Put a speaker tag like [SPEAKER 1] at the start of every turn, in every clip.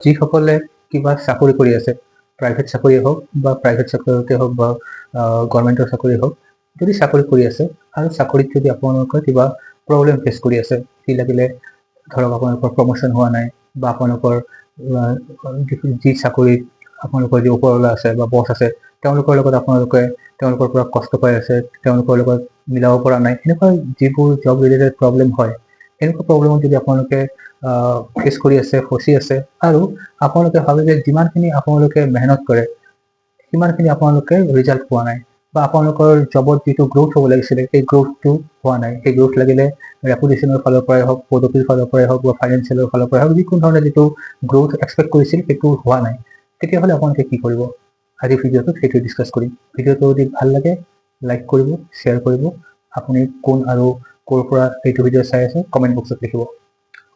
[SPEAKER 1] যিসকলে কিবা চাকৰি কৰি আছে, প্ৰাইভেট চাকৰি হওক বা প্ৰাইভেট চাকৰিতে হওক বা গভৰ্ণমেণ্টৰ চাকৰি হওক, যদি চাকৰি কৰি আছে আৰু চাকৰিত যদি আপোনালোকৰ কিবা প্ৰব্লেম ফেচ কৰি আছে, কি লাগিলে ধৰক আপোনালোকৰ প্ৰমোশ্যন হোৱা নাই বা আপোনালোকৰ যি চাকৰিত আপোনালোকৰ যি ওপৰৱালা আছে বা বছ আছে তেওঁলোকৰ লগত আপোনালোকে তেওঁলোকৰ পৰা কষ্ট পাই আছে, তেওঁলোকৰ লগত মিলাব পৰা নাই, এনেকুৱা যিবোৰ জব ৰিলেটেড প্ৰব্লেম হয়, এনেকুৱা প্ৰব্লেমত যদি আপোনালোকে ফেচ কৰি আছে, ফচি আছে আৰু আপোনালোকে ভাবে যে যিমানখিনি আপোনালোকে মেহনত কৰে সিমানখিনি আপোনালোকে ৰিজাল্ট পোৱা নাই বা আপোনালোকৰ জবত যিটো গ্ৰোথ হ'ব লাগিছিলে সেই গ্ৰোথটো হোৱা নাই। সেই গ্ৰোথ লাগিলে ৰেপুটেশ্যনৰ ফালৰ পৰাই হওক, পদবীৰ ফালৰ পৰাই হওক বা ফাইনেন্সিয়েলৰ ফালৰ পৰাই হওক, যিকোনো ধৰণে যিটো গ্ৰোথ এক্সপেক্ট কৰিছিল সেইটো হোৱা নাই, তেতিয়াহ'লে আপোনালোকে কি কৰিব? আজি ভিডিঅ'টোত সেইটো ডিছকাছ কৰিম। ভিডিঅ'টো যদি ভাল লাগে লাইক কৰিব, শ্বেয়াৰ কৰিব। আপুনি কোন আৰু ক'ৰ পৰা এইটো ভিডিঅ' চাই আছে কমেণ্ট বক্সত লিখিব।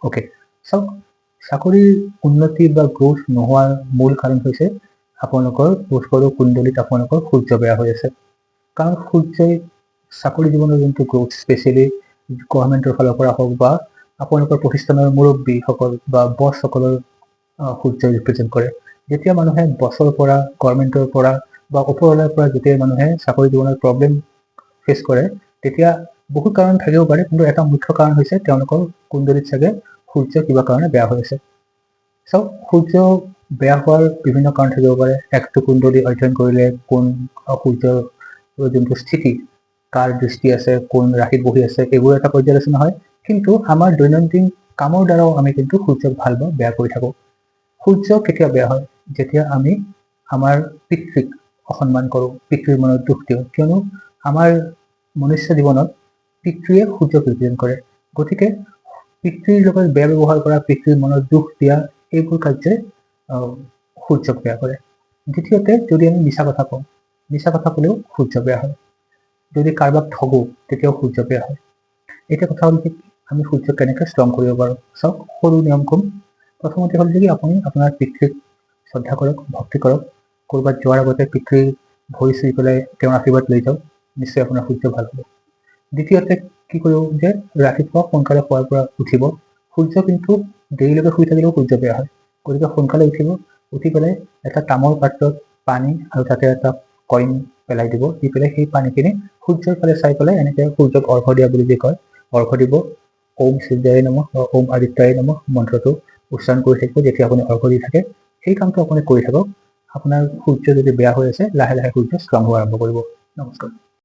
[SPEAKER 1] অ'কে, চাওক, চাকৰিৰ উন্নতি বা গ্ৰোথ নোহোৱাৰ মূল কাৰণ হৈছে আপোনালোকৰ পুষ্কৰো কুণ্ডলীত আপোনালোকৰ সূৰ্য বেয়া হৈ আছে। কাৰণ সূৰ্যই চাকৰি জীৱনৰ যোনটো গ্ৰোথ, স্পেচিয়েলি গভৰ্ণমেণ্টৰ ফালৰ পৰা হওক বা আপোনালোকৰ প্ৰতিষ্ঠানৰ মুৰব্বীসকল বা বছসকলৰ সূৰ্যই ৰিপ্ৰেজেণ্ট কৰে। যেতিয়া মানুহে বছৰ পৰা, গভৰ্ণমেণ্টৰ পৰা বা ওপৰৱালাৰ পৰা যেতিয়া মানুহে চাকৰি জীৱনৰ প্ৰব্লেম ফেচ কৰে, তেতিয়া বহুত কাৰণ থাকিব পাৰে, কিন্তু এটা মুখ্য কাৰণ হৈছে তেওঁলোকৰ কুণ্ডলীত চাগে সূৰ্য কিবা কাৰণে বেয়া হৈ আছে। চাওক, সূৰ্য বেয়া হোৱাৰ বিভিন্ন কাৰণ থাকিব পাৰে। একটো কুণ্ডলী অধ্যয়ন কৰিলে কোন সূৰ্যৰ যোনটো স্থিতি, কাৰ দৃষ্টি আছে, কোন ৰাশিত বহি আছে, এইবোৰ এটা পৰ্যালোচনা হয়। কিন্তু আমাৰ দৈনন্দিন কামৰ দ্বাৰাও আমি কিন্তু সূৰ্যক ভাল বা বেয়া কৰি থাকোঁ। সূৰ্য কেতিয়া বেয়া হয়? যেতিয়া আমি আমাৰ পিতৃক অসন্মান কৰোঁ, পিতৃৰ মনত দুখ দিওঁ, কিয়নো আমাৰ মনুষ্য জীৱনত পিতৃয়ে সূৰ্যক ৰিপ্ৰেজেণ্ট কৰে। গতিকে পিতৃৰ লগত বেয়া ব্যৱহাৰ কৰা, পিতৃৰ মনত দুখ দিয়া, এইবোৰ কাৰ্যই সূৰ্যক বেয়া কৰে। দ্বিতীয়তে, যদি আমি মিছা কথা কওঁ, মিছা কথা ক'লেও সূৰ্য বেয়া হয়। যদি কাৰোবাক ঠগো তেতিয়াও সূৰ্য বেয়া হয়। এতিয়া কথা হ'ল কি, আমি সূৰ্যক কেনেকৈ ষ্ট্ৰং কৰিব পাৰোঁ? চাওক, সৰু নিয়ম কম। প্ৰথমতে হ'ল যে আপুনি আপোনাৰ পিতৃক শ্ৰদ্ধা কৰক, ভক্তি কৰক। ক'ৰবাত যোৱাৰ আগতে পিতৃৰ ভৰি চুই পেলাই তেওঁৰ আশীৰ্বাদ লৈ যাওক, নিশ্চয় আপোনাৰ সূৰ্য ভাল হ'ব। দ্বিতীয়তে কি কৰিব যে ৰাতিপুৱা সোনকালে শুৱাৰ পৰা উঠিব। সূৰ্য কিন্তু দেৰিলৈকে শুই থাকিলেও সূৰ্য বেয়া হয়। গতিকে সোনকালে উঠিব, উঠি পেলাই এটা তামৰ পাত্ৰত পানী আৰু তাতে এটা কইন পেলাই দিব, দি পেলাই সেই পানীখিনি সূৰ্যৰ ফালে চাই পেলাই এনেকৈ সূৰ্যক অৰ্ঘ্য দিয়া বুলি যে কয়, অৰ্ঘ্য দিব। ওম সূৰ্যায় নমঃ বা ওম আদিত্যায় নমঃ মন্ত্ৰটো উচ্চাৰণ কৰি থাকিব যেতিয়া আপুনি অৰ্ঘ্য দি থাকে। সেই কামটো আপুনি কৰি থাকক। আপোনাৰ সূৰ্য যদি বেয়া হৈ আছে, লাহে লাহে সূৰ্য ষ্ট্ৰং হোৱা আৰম্ভ কৰিব। নমস্কাৰ।